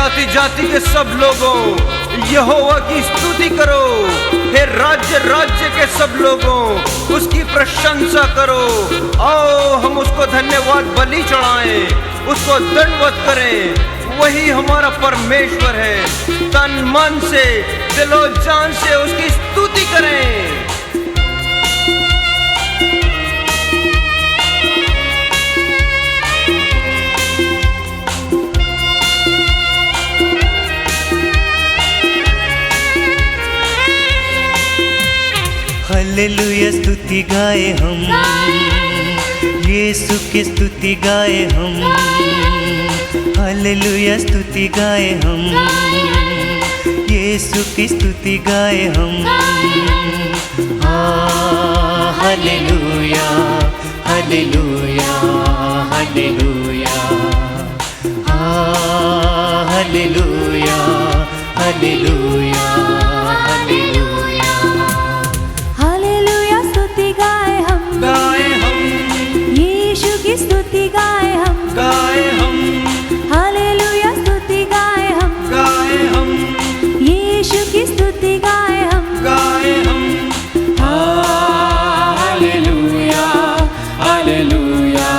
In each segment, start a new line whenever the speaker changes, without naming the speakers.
जाति जाति के सब लोगों यहोवा की स्तुति करो। हे राज्य राज्य के सब लोगों उसकी प्रशंसा करो। आओ हम उसको धन्यवाद बलि चढ़ाएं, उसको दंडवत करें। वही हमारा परमेश्वर है। तन मन से दिलो जान से उसकी स्तुति करें।
हालेलुया स्तुति गाए हम, यीशु की स्तुति गाए हम। हालेलुया स्तुति गाए हम, यीशु की स्तुति गाए हम। Hallelujah hallelujah hallelujah hallelujah hallelujah hallelujah.
Hallelujah स्तुति गाए हम, यीशु की स्तुति गाए हम। हालेलुया स्तुति गाए हम, यीशु की स्तुति गाए हम।
Hallelujah hallelujah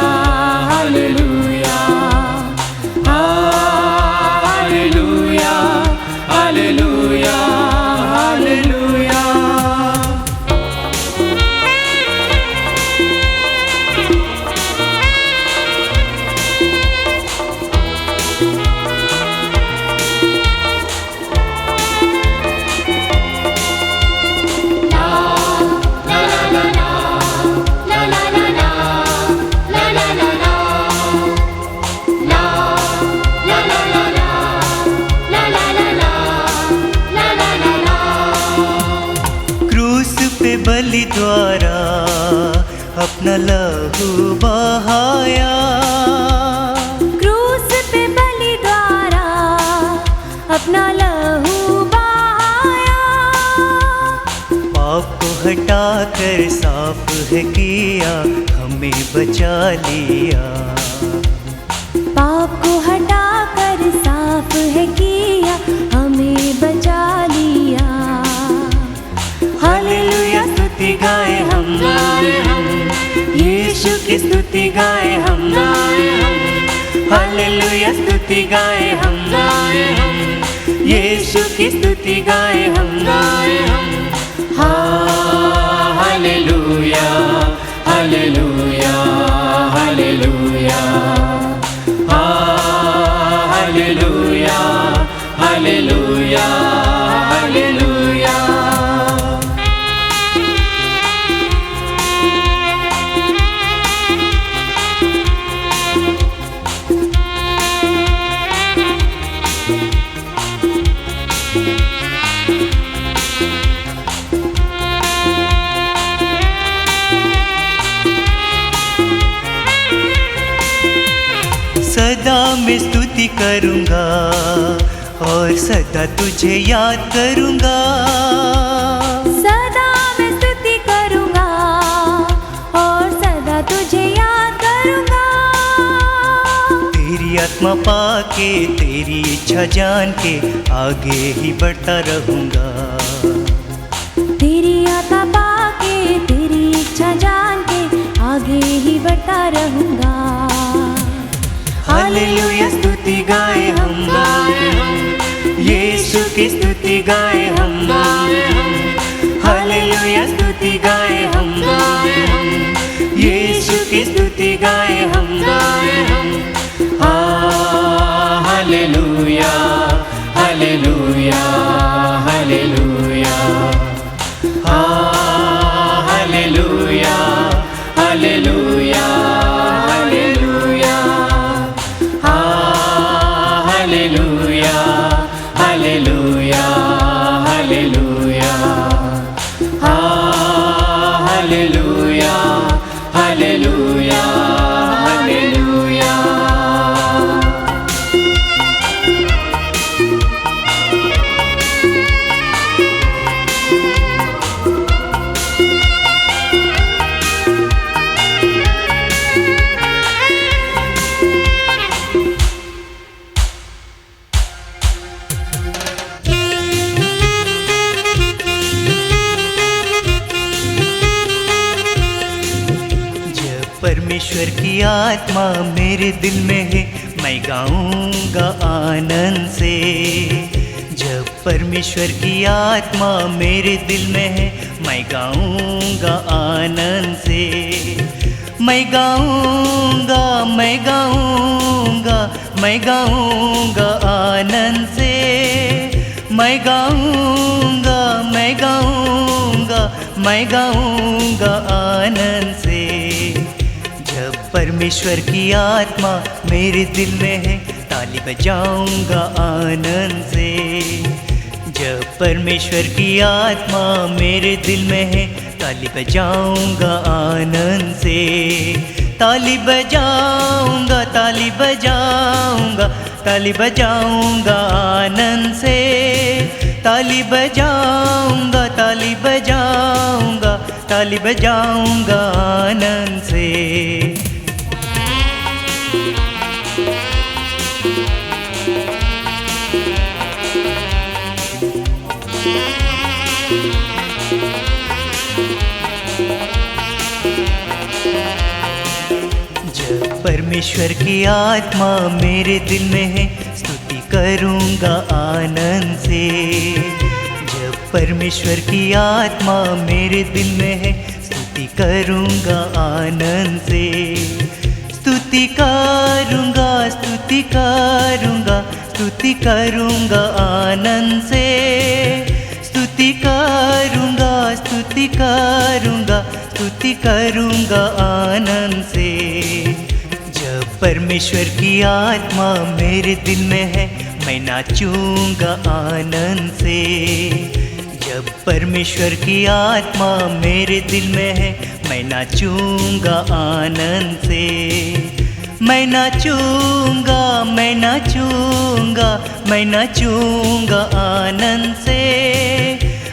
hallelujah hallelujah hallelujah hallelujah.
बलि द्वारा अपना लहू बहाया।
क्रूस पे बलि द्वारा अपना लहू बहाया।
पाप को हटाकर साफ है किया, हमें बचा लिया।
पाप को हटाकर साफ है किया, हमें बचा लिया।
हालेलुया स्तुति गाए हम, यीशु की स्तुति गाए हम। हालेलुया स्तुति गाए हम, यीशु की स्तुति गाए हम।
Hallelujah hallelujah hallelujah hallelujah hallelujah hallelujah.
सदा मैं स्तुति करूँगा और सदा तुझे याद करूँगा।
सदा मैं स्तुति करूँगा और सदा तुझे याद करूँगा।
तेरी आत्मा पाके तेरी इच्छा जान के आगे ही बढ़ता रहूँगा।
तेरी आत्मा पाके तेरी इच्छा जान के आगे ही बढ़ता रहूँगा।
हालेलुया स्तुति गाए हम, यीशु की स्तुति गाए हम। हालेलुया स्तुति गाए हम, यीशु की स्तुति गाए हम।
Hallelujah hallelujah hallelujah hallelujah hallelujah hallelujah hallelujah hallelujah hallelujah.
परमेश्वर की आत्मा मेरे दिल में है, मैं गाऊंगा आनंद से। जब परमेश्वर की आत्मा मेरे दिल में है, मैं गाऊंगा आनंद से। मैं गाऊंगा, मैं गाऊंगा, मैं गाऊंगा आनंद से। मैं गाऊंगा, मैं गाऊंगा, मैं गाऊंगा आनंद से। जब परमेश्वर की आत्मा मेरे दिल में है, ताली बजाऊंगा आनंद से। जब परमेश्वर की आत्मा मेरे दिल में है, ताली बजाऊंगा आनंद से। ताली बजाऊंगा, ताली बजाऊंगा, ताली बजाऊंगा आनंद से। ताली बजाऊंगा, ताली बजाऊंगा, ताली बजाऊंगा आनंद से। परमेश्वर की आत्मा मेरे दिल में है, स्तुति करूंगा आनंद से। जब परमेश्वर की आत्मा मेरे दिल में है, स्तुति करूंगा आनंद से। स्तुति करूंगा, स्तुति करूंगा, स्तुति करूंगा आनंद से। स्तुति करूंगा, स्तुति करूंगा, स्तुति करूंगा आनंद से। परमेश्वर की आत्मा मेरे दिल में है, मैं नाचूंगा आनंद से। जब परमेश्वर की आत्मा मेरे दिल में है, मैं नाचूंगा आनंद से। मैं नाचूंगा, मैं नाचूंगा, मैं नाचूंगा आनंद से।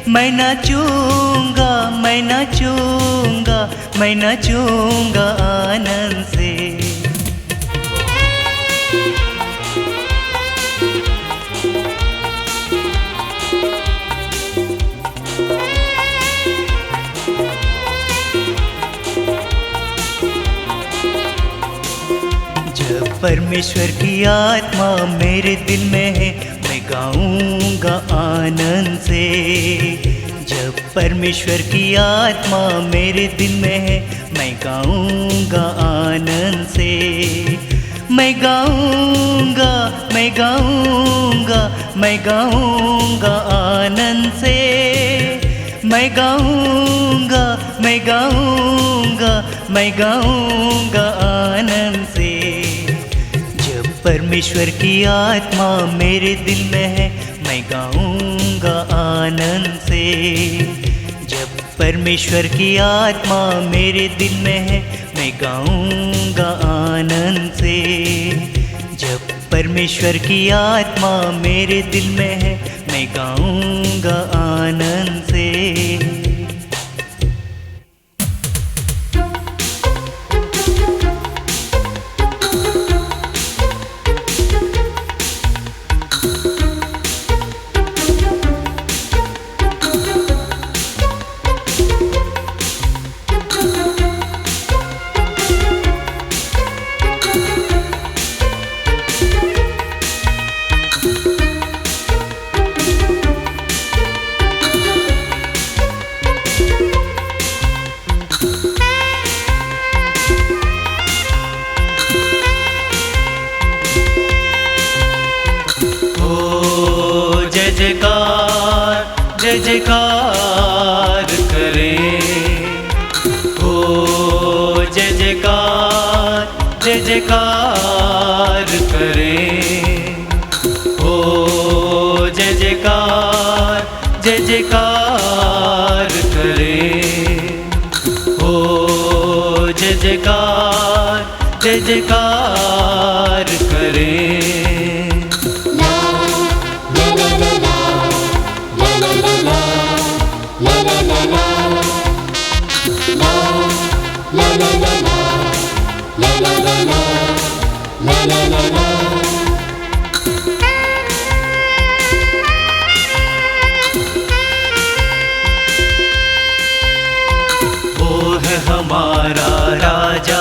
मैं नाचूंगा, मैं नाचूंगा, मैं नाचूंगा आनंद से। परमेश्वर की आत्मा मेरे दिल में है, मैं गाऊंगा आनंद से। जब परमेश्वर की आत्मा मेरे दिल में है, मैं गाऊंगा आनंद से। मैं गाऊंगा, मैं गाऊंगा, मैं गाऊंगा आनंद से। मैं गाऊंगा, मैं गाऊंगा, मैं गाऊंगा आनंद से। परमेश्वर की आत्मा मेरे दिल में है, मैं गाऊंगा आनंद से। जब परमेश्वर की आत्मा मेरे दिल में है, मैं गाऊंगा आनंद से। जब परमेश्वर की आत्मा मेरे दिल में है, मैं गाऊंगा आनंद से।
जय जयकार करें, हो जय जयकार, जय जयकार करें। हो जय जयकार, जय जयकार करें। हो जय जयकार, जय जयकार करें।
वो है हमारा राजा,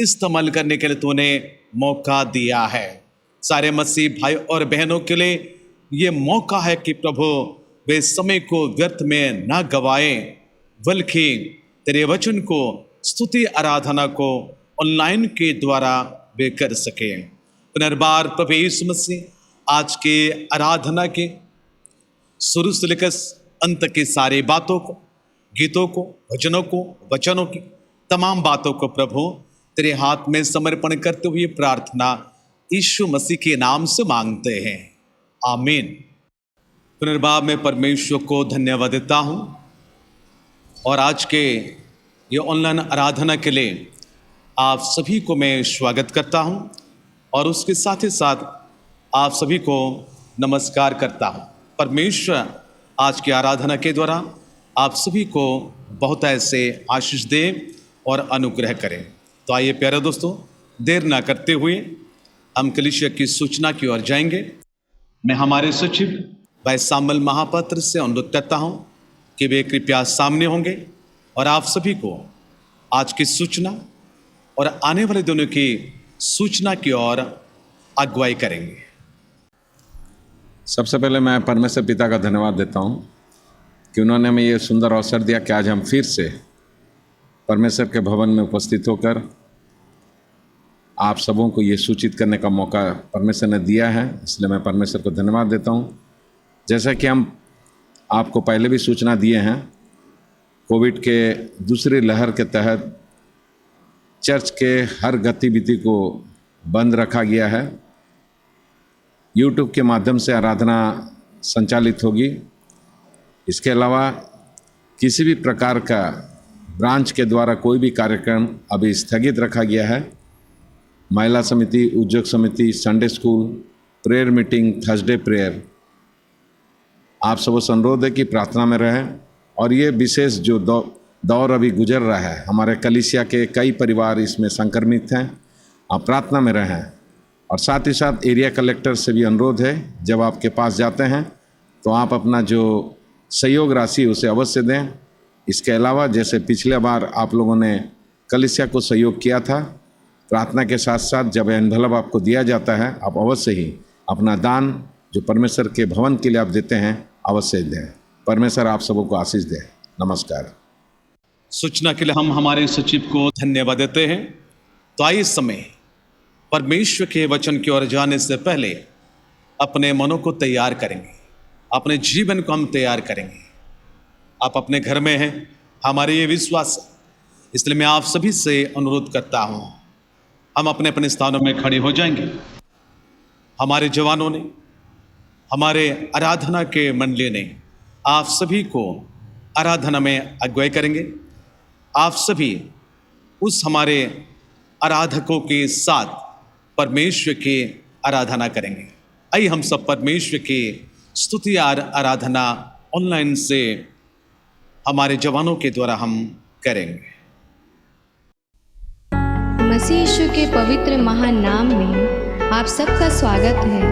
इस्तेमाल करने के लिए तूने मौका दिया है। सारे मसीह भाई और बहनों के लिए ये मौका है कि प्रभु वे समय को व्यर्थ में ना गवाएं, बल्कि तेरे वचन को, स्तुति आराधना को ऑनलाइन के द्वारा वे कर सकें। पुनर्बार प्रभु यीशु मसीह आज के आराधना के शुरू से लेकर अंत की सारी बातों को, गीतों को, भजनों को, वचनों की तमाम बातों को प्रभु तेरे हाथ में समर्पण करते हुए प्रार्थना यीशु मसीह के नाम से मांगते हैं, आमीन। पुनर्बार में परमेश्वर को धन्यवाद देता हूँ और आज के ये ऑनलाइन आराधना के लिए आप सभी को मैं स्वागत करता हूँ और उसके साथ ही साथ आप सभी को नमस्कार करता हूँ। परमेश्वर आज की आराधना के द्वारा आप सभी को बहुत ऐसे आशीष दे और अनुग्रह करें। तो आइए प्यारे दोस्तों, देर ना करते हुए हम कलीसिया की सूचना की ओर जाएंगे। मैं हमारे सचिव भाई सामल महापात्र से अनुरोध करता हूँ कि वे कृपया सामने होंगे और आप सभी को आज की सूचना और आने वाले दिनों की सूचना की ओर अगुवाई करेंगे।
सबसे पहले मैं परमेश्वर पिता का धन्यवाद देता हूँ कि उन्होंने हमें ये सुंदर अवसर दिया कि आज हम फिर से परमेश्वर के भवन में उपस्थित होकर आप सबों को ये सूचित करने का मौका परमेश्वर ने दिया है, इसलिए मैं परमेश्वर को धन्यवाद देता हूँ। जैसा कि हम आपको पहले भी सूचना दिए हैं, कोविड के दूसरी लहर के तहत चर्च के हर गतिविधि को बंद रखा गया है। यूट्यूब के माध्यम से आराधना संचालित होगी। इसके अलावा किसी भी प्रकार का ब्रांच के द्वारा कोई भी कार्यक्रम अभी स्थगित रखा गया है। महिला समिति, उद्योग समिति, Sunday school, prayer meeting, Thursday prayer, आप सबों से अनुरोध है कि प्रार्थना में रहें और ये विशेष जो दौर अभी गुजर रहा है, हमारे कलीसिया के कई परिवार इसमें संक्रमित हैं, आप प्रार्थना में रहें। और साथ ही साथ एरिया कलेक्टर से भी अनुरोध है, जब आपके पास जाते हैं तो आप अपना जो सहयोग राशि उसे अवश्य दें। इसके अलावा जैसे पिछले बार आप लोगों ने कलीसिया को सहयोग किया था, प्रार्थना के साथ साथ जब एनवलप आपको दिया जाता है, आप अवश्य ही अपना दान जो परमेश्वर के भवन के लिए आप देते हैं अवश्य दें। परमेश्वर आप सबों को आशीष दे। नमस्कार।
सूचना के लिए हम हमारे सचिव को धन्यवाद देते हैं। तो आइए इस समय परमेश्वर के वचन की ओर जाने से पहले अपने मनों को तैयार करेंगे, अपने जीवन को हम तैयार करेंगे। आप अपने घर में हैं, हमारे ये विश्वास है, इसलिए मैं आप सभी से अनुरोध करता हूँ, हम अपने अपने स्थानों में खड़े हो जाएंगे। हमारे जवानों ने, हमारे आराधना के मंडली ने आप सभी को आराधना में अगुवाई करेंगे। आप सभी उस हमारे आराधकों के साथ परमेश्वर की आराधना करेंगे। आइए हम सब परमेश्वर की स्तुति आराधना ऑनलाइन से हमारे जवानों के द्वारा हम करेंगे।
मसीह यीशु के पवित्र महान नाम में आप सबका स्वागत है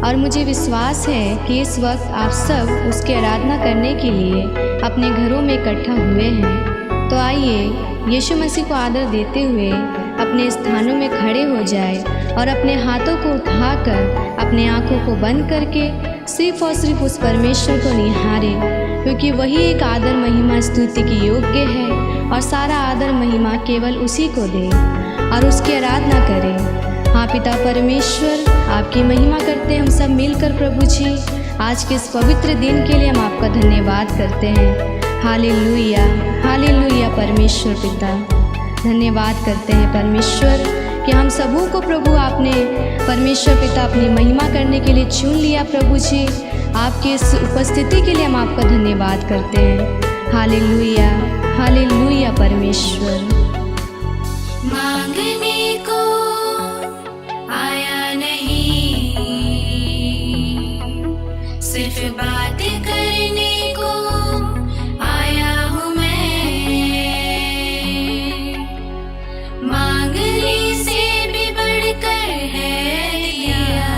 और मुझे विश्वास है कि इस वक्त आप सब उसकी आराधना करने के लिए अपने घरों में इकट्ठा हुए हैं। तो आइए यीशु मसीह को आदर देते हुए अपने स्थानों में खड़े हो जाए और अपने हाथों को उठाकर अपने आँखों को बंद करके सिर्फ और सिर्फ उस परमेश्वर को निहारे, क्योंकि वही एक आदर महिमा स्तुति की योग्य है और सारा आदर महिमा केवल उसी को दे और उसकी आराधना करें। हाँ पिता परमेश्वर, आपकी महिमा करते हैं हम सब मिलकर। प्रभु जी, आज के इस पवित्र दिन के लिए हम आपका धन्यवाद करते हैं। हालेलुया, हालेलुया परमेश्वर पिता, धन्यवाद करते हैं परमेश्वर कि हम सबों को प्रभु आपने परमेश्वर पिता अपनी महिमा करने के लिए चुन लिया। प्रभु जी, आपकी इस उपस्थिति के लिए हम आपका धन्यवाद करते हैं। हालेलुया, हालेलुया परमेश्वर।
मांगने को आया नहीं, सिर्फ बात करने को आया हूँ मैं। मांगने से भी बढ़कर है दिया,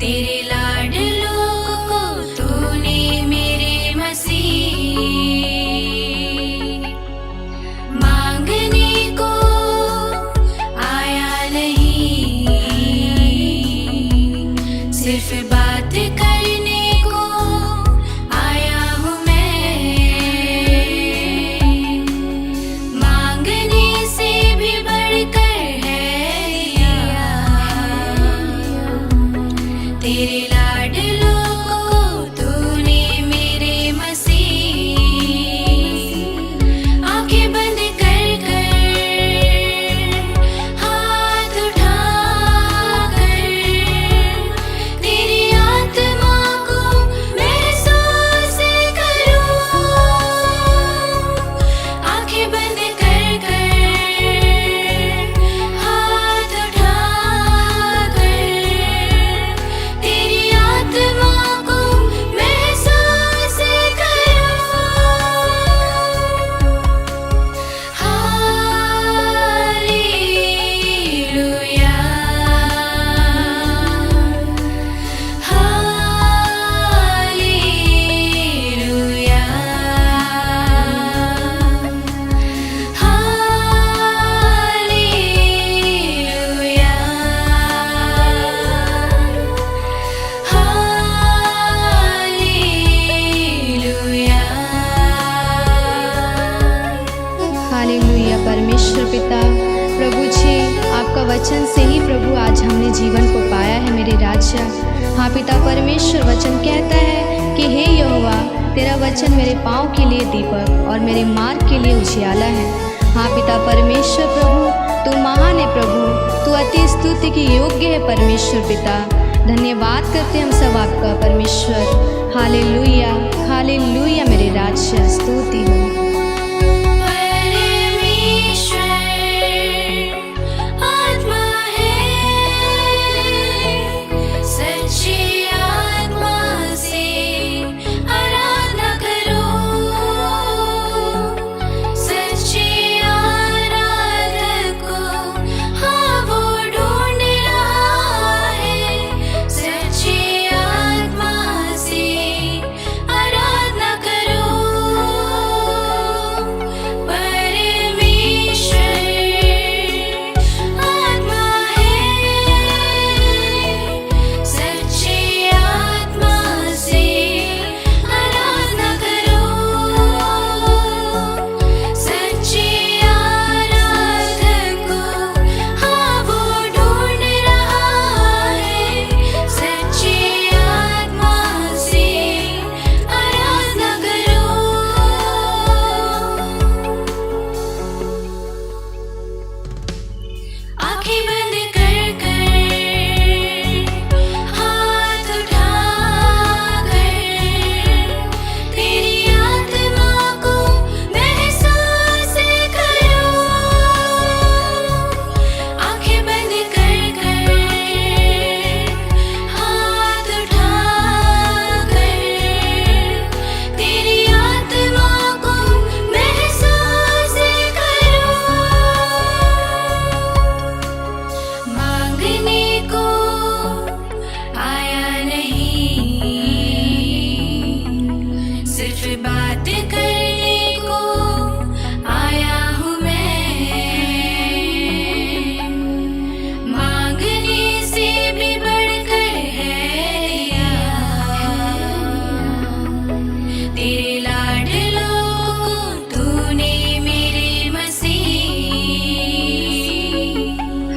तेरे लाडलों को तूने मेरे मसीह। मांगने करने को आया हूँ मैं, मांगने से भी बढ़कर है दिया। तेरे लाडलों को तूने मेरे मसीह, आंखें बंद कर कर हाथ उठा कर तेरी आत्मा को महसूस करूं। आंखें बंद कर कर हाथ उठा कर तेरी आत्मा को महसूस करूं। Hallelujah, hallelujah, hallelujah, hallelujah.
Hallelujah. परमेश्वर पिता प्रभु जी, आपका वचन से ही प्रभु आज हमने जीवन को पाया है मेरे राजा। हाँ पिता परमेश्वर, वचन कहता है कि हे यहोवा, तेरा वचन मेरे पाँव के लिए दीपक और मेरे मार्ग के लिए उजियाला है। हाँ पिता परमेश्वर प्रभु, तू महान है प्रभु, तू अति स्तुति की योग्य है परमेश्वर पिता। धन्यवाद करते हम सब आपका परमेश्वर। हालेलुया, हालेलुया मेरे राजा, स्तुति हो।
परमेश्वर आत्मा है, सच्ची आत्मा से आराधना करो। सच्चे आराधक को हाँ वो ढूंढ रहा है। सच्ची आत्मा से आराधना करो।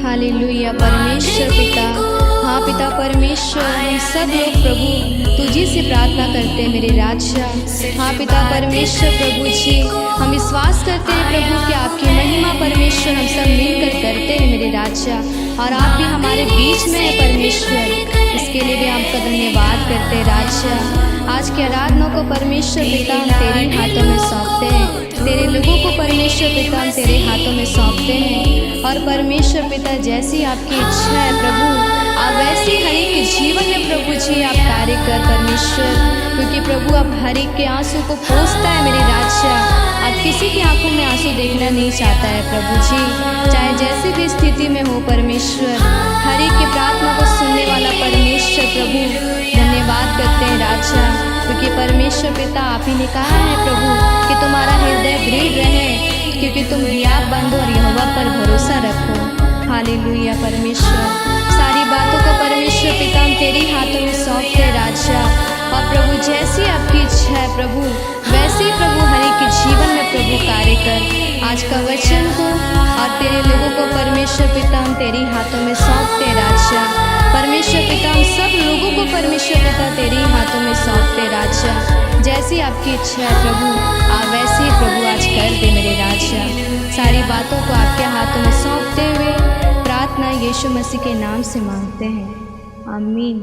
हालेलुया परमेश्वर पिता। हाँ पिता परमेश्वर, हम सब लोग प्रभु तुझी से प्रार्थना करते हैं मेरे राजा। हाँ पिता परमेश्वर प्रभु जी, हम विश्वास करते हैं प्रभु कि आपकी महिमा परमेश्वर हम सब मिलकर करते हैं मेरे राजा, और आप भी हमारे बीच में है परमेश्वर। इसके लिए भी आपका धन्यवाद करते हैं राजा। आज के आराधना को परमेश्वर पिता हम तेरे हाथों में सौंपते हैं, तेरे लोगों को परमेश्वर पिता हम तेरे हाथों में सौंपते हैं। और परमेश्वर पिता जैसी आपकी इच्छा है प्रभु, आप वैसे हर एक के जीवन में प्रभु जी आप कार्य कर परमेश्वर, क्योंकि प्रभु आप हर एक के आंसू को पोंछता है मेरे राजा। आप किसी की आंखों में आंसू देखना नहीं चाहता है प्रभु जी, चाहे जैसी भी स्थिति में हो परमेश्वर। हर एक की प्रार्थना को सुनने वाला परमेश्वर प्रभु, धन्यवाद करते हैं राजा, क्योंकि परमेश्वर पिता आप ही ने कहा है प्रभु कि तुम्हारा हृदय दृढ़ रहे, क्योंकि तुम हियाव बंधो और यहोवा पर भरोसा रखो। हालेलुया परमेश्वर, सारी बातों को परमेश्वर पिता हम तेरे हाथों में सौंपते राजा। प्रभु वैसे ही प्रभु हर एक के जीवन में प्रभु कार्य कर। आज का वचन को और तेरे लोगों को परमेश्वर पिता हम तेरे हाथों में सौंपते राजा। परमेश्वर पिता हम सब लोगों को परमेश्वर पिता तेरे ही हाथों में सौंपते राजा। जैसी आपकी इच्छा है प्रभु आप वैसे ही प्रभु आज कर दे मेरे राजा। सारी बातों को आपके हाथों में सौंपते हुए प्रार्थना यीशु मसीह के नाम से मांगते हैं, आमीन।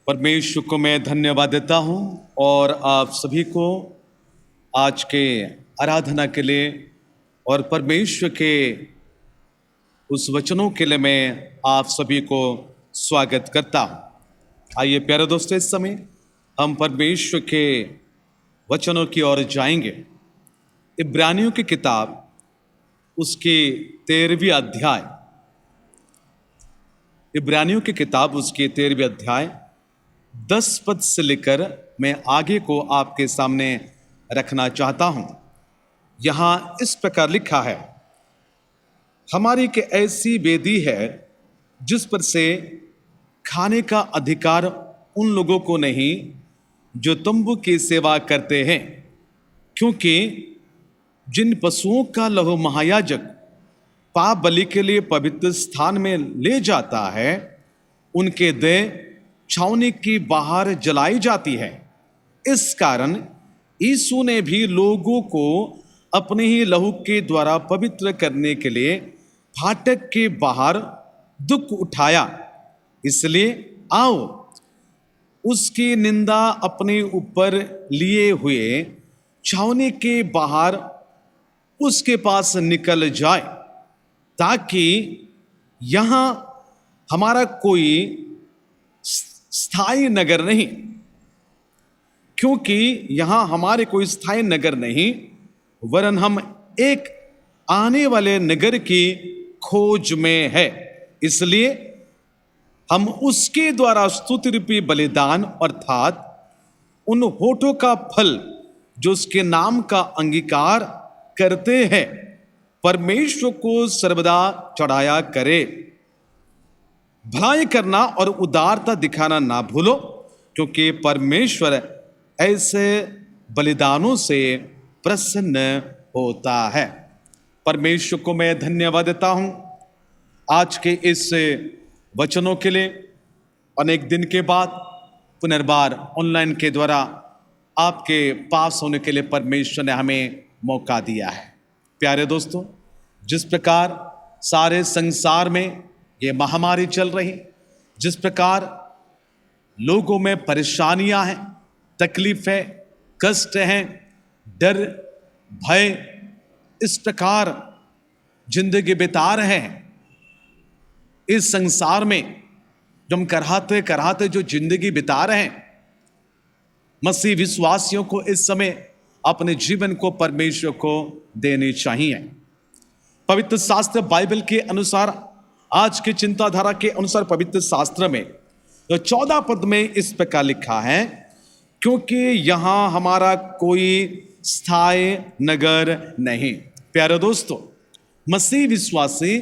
परमेश्वर को मैं धन्यवाद देता हूँ और आप सभी को आज के आराधना के लिए और परमेश्वर के उस वचनों के लिए मैं आप सभी को स्वागत करता हूँ। आइए प्यारे दोस्तों, इस समय हम परमेश्वर के वचनों की ओर जाएंगे। इब्रानियों की किताब उसकी 13वीं अध्याय, इब्रानियों की किताब उसकी 13वीं अध्याय 10 पद से लेकर मैं आगे को आपके सामने रखना चाहता हूं। यहां इस प्रकार लिखा है, हमारी एक ऐसी वेदी है जिस पर से खाने का अधिकार उन लोगों को नहीं जो तंबू की सेवा करते हैं, क्योंकि जिन पशुओं का लहू महायाजक पाप बलि के लिए पवित्र स्थान में ले जाता है उनके देह छावनी की बाहर जलाई जाती है। इस कारण यीशु ने भी लोगों को अपने ही लहू के द्वारा पवित्र करने के लिए फाटक के बाहर दुख उठाया। इसलिए आओ उसकी निंदा अपने ऊपर लिए हुए छावनी के बाहर उसके पास निकल जाए, ताकि यहां हमारा कोई स्थायी नगर नहीं, क्योंकि यहां हमारे कोई स्थायी नगर नहीं, वरन हम एक आने वाले नगर की खोज में है। इसलिए हम उसके द्वारा स्तुति रूपी बलिदान अर्थात उन होठों का फल जो उसके नाम का अंगीकार करते हैं परमेश्वर को सर्वदा चढ़ाया करे। भलाई करना और उदारता दिखाना ना भूलो, क्योंकि परमेश्वर ऐसे बलिदानों से प्रसन्न होता है। परमेश्वर को मैं धन्यवाद देता हूं आज के इस वचनों के लिए। अनेक दिन के बाद पुनर्बार ऑनलाइन के द्वारा आपके पास होने के लिए परमेश्वर ने हमें मौका दिया है। प्यारे दोस्तों, जिस प्रकार सारे संसार में ये महामारी चल रही, जिस प्रकार लोगों में परेशानियां हैं, तकलीफें, कष्ट हैं, डर, भय, इस प्रकार जिंदगी बिता रहे हैं, इस संसार में जो हम कराहते जो जिंदगी बिता रहे हैं, मसीह विश्वासियों को इस समय अपने जीवन को परमेश्वर को देनी चाहिए। पवित्र शास्त्र बाइबल के अनुसार, आज की चिंताधारा के अनुसार पवित्र शास्त्र में 14 पद में इस प्रकार लिखा है, क्योंकि यहां हमारा कोई स्थायी नगर नहीं। प्यारे दोस्तों, मसीह विश्वासी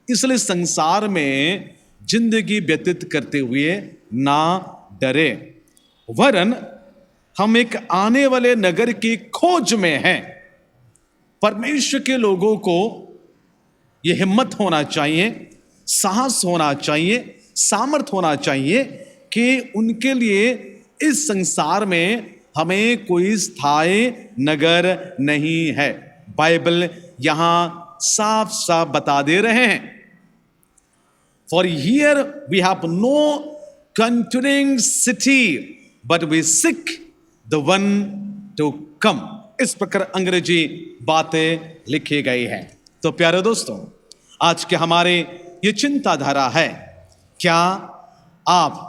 इसलिए संसार में जिंदगी व्यतीत करते हुए ना डरे, वरन हम एक आने वाले नगर की खोज में हैं। परमेश्वर के लोगों को यह हिम्मत होना चाहिए, साहस होना चाहिए, सामर्थ होना चाहिए कि उनके लिए इस संसार में हमें कोई स्थायी नगर नहीं है। बाइबल यहां साफ साफ बता दे रहे हैं, For here we have no continuing city, but we seek the one to come. इस प्रकार अंग्रेजी बातें लिखी गई हैं। तो प्यारे दोस्तों, आज के हमारे ये चिंताधारा है, क्या आप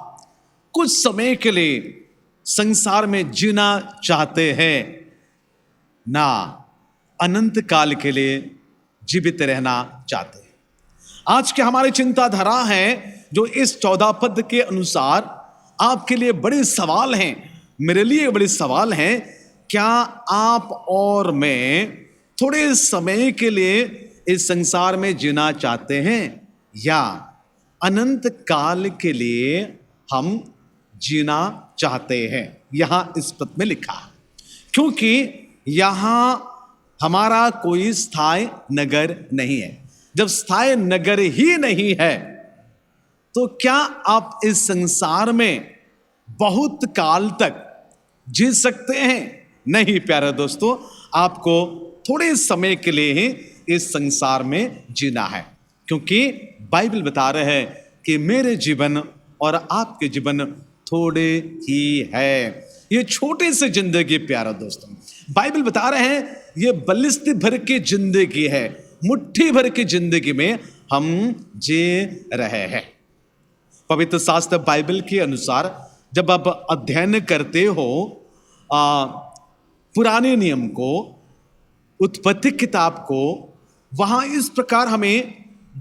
कुछ समय के लिए संसार में जीना चाहते हैं, ना अनंत काल के लिए जीवित रहना चाहते हैं? आज के हमारी चिंताधारा है जो इस 14 पद के अनुसार आपके लिए बड़े सवाल हैं, मेरे लिए बड़े सवाल हैं। क्या आप और मैं थोड़े समय के लिए इस संसार में जीना चाहते हैं, या अनंत काल के लिए हम जीना चाहते हैं। यहां इस पद में लिखा है, क्योंकि यहां हमारा कोई स्थायी नगर नहीं है। जब स्थायी नगर ही नहीं है तो क्या आप इस संसार में बहुत काल तक जी सकते हैं? नहीं प्यारे दोस्तों, आपको थोड़े समय के लिए ही इस संसार में जीना है, क्योंकि बाइबल बता रहे हैं कि मेरे जीवन और आपके जीवन थोड़े ही है। ये छोटे से जिंदगी प्यारे दोस्तों, बाइबल बता रहे हैं ये बलिस्ती भर की जिंदगी है, मुट्ठी भर की जिंदगी में हम जी रहे हैं। पवित्र शास्त्र बाइबल के अनुसार जब आप अध्ययन करते हो पुराने नियम को, उत्पत्ति किताब को, वहां इस प्रकार हमें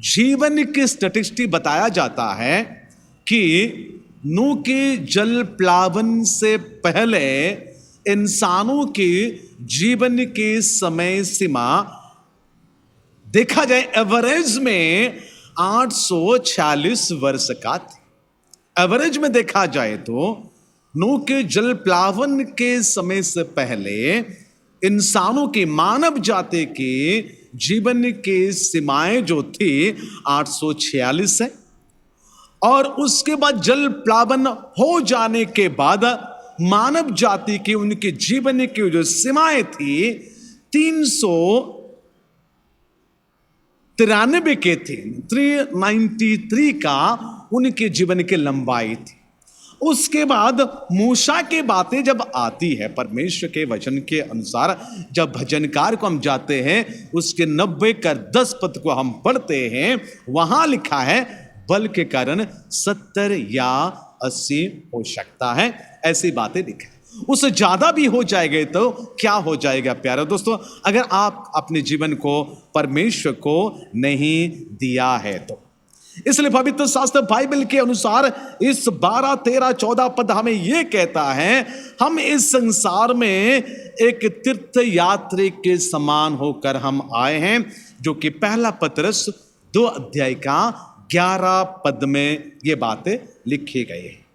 जीवन की स्टैटिस्टिक्स बताया जाता है कि नूह के जल प्लावन से पहले इंसानों के जीवन की समय सीमा देखा जाए एवरेज में 846 वर्ष का थी। एवरेज में देखा जाए तो नूह के जल प्लावन के समय से पहले इंसानों की, मानव जाति की जीवन की सीमाएं जो थी 846 है, और उसके बाद जल प्लावन हो जाने के बाद मानव जाति की, उनके जीवन की जो सीमाएं थी 393 के थे, 393 का उनके जीवन की लंबाई थी। उसके बाद मूसा की बातें जब आती है, परमेश्वर के वचन के अनुसार जब भजनकार को हम जाते हैं, उसके 90 का 10 पद को हम पढ़ते हैं, वहां लिखा है बल के कारण 70 या 80 हो सकता है, ऐसी बातें लिखा है। उससे ज्यादा भी हो जाएगा तो क्या हो जाएगा प्यारे दोस्तों, अगर आप अपने जीवन को परमेश्वर को नहीं दिया है तो। इसलिए पवित्र शास्त्र बाइबल के अनुसार इस 12, 13, 14 पद हमें यह कहता है, हम इस संसार में एक तीर्थ यात्री के समान होकर हम आए हैं, जो कि पहला पतरस 2 अध्याय का 11 पद में ये बातें लिखी गई है।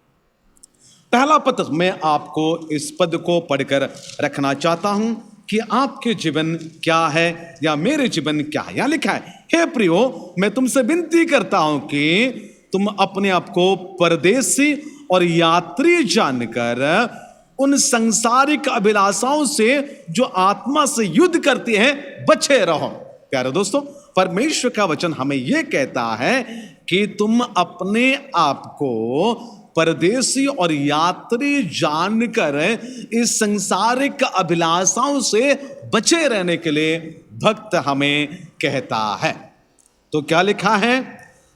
पहला पद मैं आपको इस पद को पढ़कर रखना चाहता हूं कि आपके जीवन क्या है या मेरे जीवन क्या है। यहां लिखा है, हे प्रियो, मैं तुमसे विनती करता हूं कि तुम अपने आप को परदेसी और यात्री जानकर उन सांसारिक अभिलाषाओं से जो आत्मा से युद्ध करती हैं बचे रहो। प्यारे दोस्तों, परमेश्वर का वचन हमें यह कहता है कि तुम अपने आप को परदेसी और यात्री जानकर इस संसारिक अभिलाषाओं से बचे रहने के लिए भक्त हमें कहता है। तो क्या लिखा है,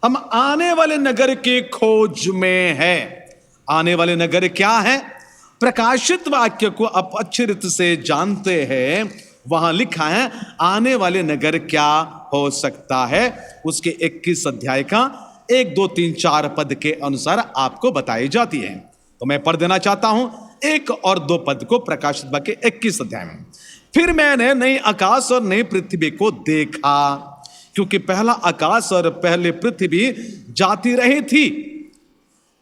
हम आने वाले नगर की खोज में है। आने वाले नगर क्या है? प्रकाशित वाक्य को आप अच्छी रीति से जानते हैं, वहां लिखा है आने वाले नगर क्या हो सकता है, उसके 21 अध्याय का 1, 2, 3, 4 पद के अनुसार आपको बताई जाती है। तो मैं पढ़ देना चाहता हूं 1 और 2 पद को प्रकाशित वाक्य 21 अध्याय में। फिर मैंने नई आकाश और नई पृथ्वी को देखा, क्योंकि पहला आकाश और पहले पृथ्वी जाती रही थी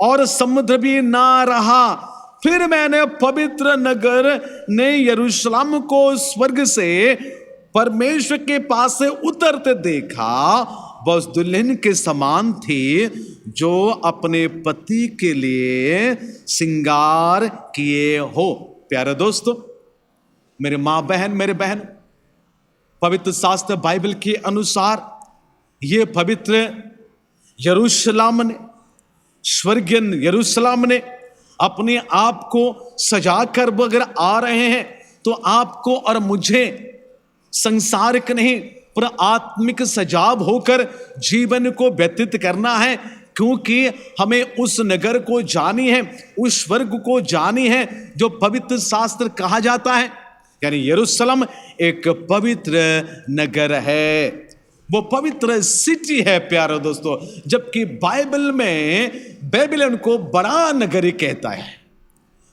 और समुद्र भी ना रहा। फिर मैंने पवित्र नगर नए यरूशलेम को स्वर्ग से परमेश्वर के पास से उतरते देखा, वह उस दुल्हन के समान थी जो अपने पति के लिए श्रृंगार किए हो। प्यारे दोस्तों, मेरे माँ बहन, मेरे बहन, पवित्र शास्त्र बाइबल के अनुसार ये पवित्र यरूशलेम ने, स्वर्गीय यरूशलेम ने अपने आप को सजाकर वगैरह आ रहे हैं, तो आपको और मुझे संसारिक नहीं पर आत्मिक सजाव होकर जीवन को व्यतीत करना है, क्योंकि हमें उस नगर को जानी है, उस स्वर्ग को जानी है जो पवित्र शास्त्र कहा जाता है। यानी यरूशलेम एक पवित्र नगर है, वो पवित्र सिटी है प्यारे दोस्तों। जबकि बाइबल में बेबीलोन को बड़ा नगर कहता है,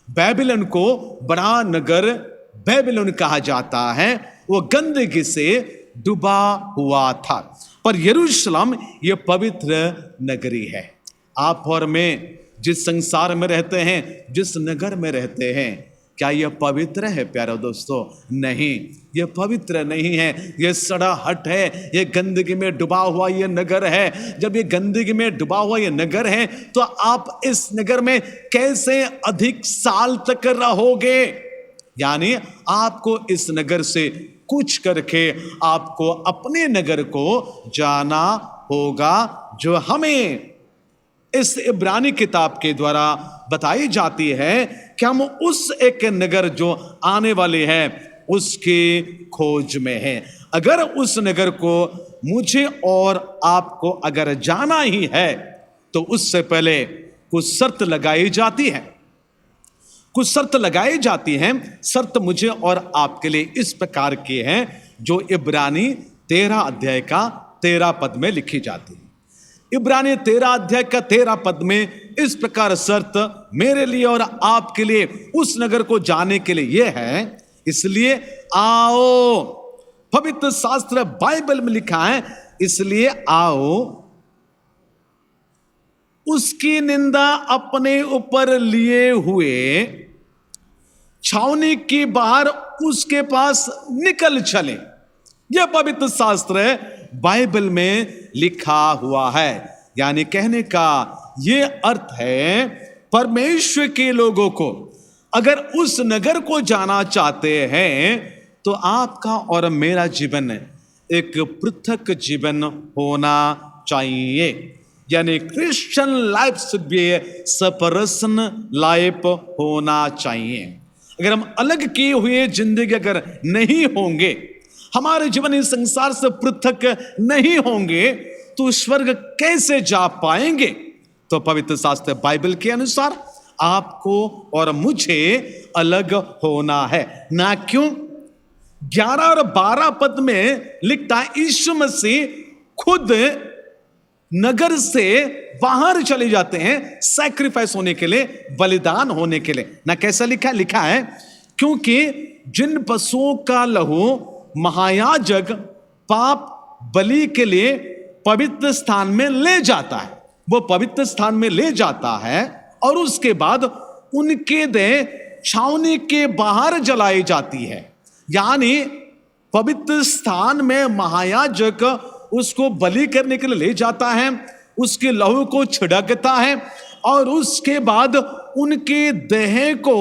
बेबीलोन को बड़ा नगर बेबीलोन कहा जाता है, वो गंदगी से डूबा हुआ था। पर यरूशलेम ये पवित्र नगरी है। आप और मैं जिस संसार में रहते हैं, जिस नगर में रहते हैं, क्या यह पवित्र है प्यारे दोस्तों? नहीं, यह पवित्र नहीं है। यह सड़ा हट है, यह गंदगी में डूबा हुआ यह नगर है। जब ये गंदगी में डूबा हुआ यह नगर है तो आप इस नगर में कैसे अधिक साल तक रहोगे? यानी आपको इस नगर से कुछ करके आपको अपने नगर को जाना होगा, जो हमें इस इब्रानी किताब के द्वारा बताई जाती है कि हम उस एक नगर जो आने वाले हैं उसकी खोज में हैं। अगर उस नगर को मुझे और आपको अगर जाना ही है तो उससे पहले कुछ शर्त लगाई जाती है। कुछ शर्त लगाई जाती हैं। शर्त मुझे और आपके लिए इस प्रकार की है जो इब्रानी 13 अध्याय का 13 पद में लिखी जाती है। इब्रानी 13 अध्याय का 13 पद में इस प्रकार शर्त मेरे लिए और आपके लिए उस नगर को जाने के लिए यह है, इसलिए आओ। पवित्र शास्त्र बाइबल में लिखा है, इसलिए आओ उसकी निंदा अपने ऊपर लिए हुए छावनी के बाहर उसके पास निकल चले। यह पवित्र शास्त्र बाइबल में लिखा हुआ है। यानी कहने का यह अर्थ है, परमेश्वर के लोगों को अगर उस नगर को जाना चाहते हैं तो आपका और मेरा जीवन एक पृथक जीवन होना चाहिए। यानी Christian life should be separation life होना चाहिए। अगर हम अलग किए हुए जिंदगी अगर नहीं होंगे, हमारे जीवन इस संसार से पृथक नहीं होंगे, तो स्वर्ग कैसे जा पाएंगे? तो पवित्र शास्त्र बाइबल के अनुसार आपको और मुझे अलग होना है। ना क्यों? 11 और 12 पद में लिखता है, यीशु मसीह खुद नगर से बाहर चले जाते हैं सैक्रिफाइस होने के लिए, बलिदान होने के लिए। ना कैसा लिखा? लिखा है क्योंकि जिन पशुओं का लहू महायाजक पाप बलि के लिए पवित्र स्थान में ले जाता है, वो पवित्र स्थान में ले जाता है और उसके बाद उनके देह छावनी के बाहर जलाई जाती है। यानी पवित्र स्थान में महायाजक उसको बलि करने के लिए ले जाता है, उसके लहू को छिड़कता है और उसके बाद उनके देह को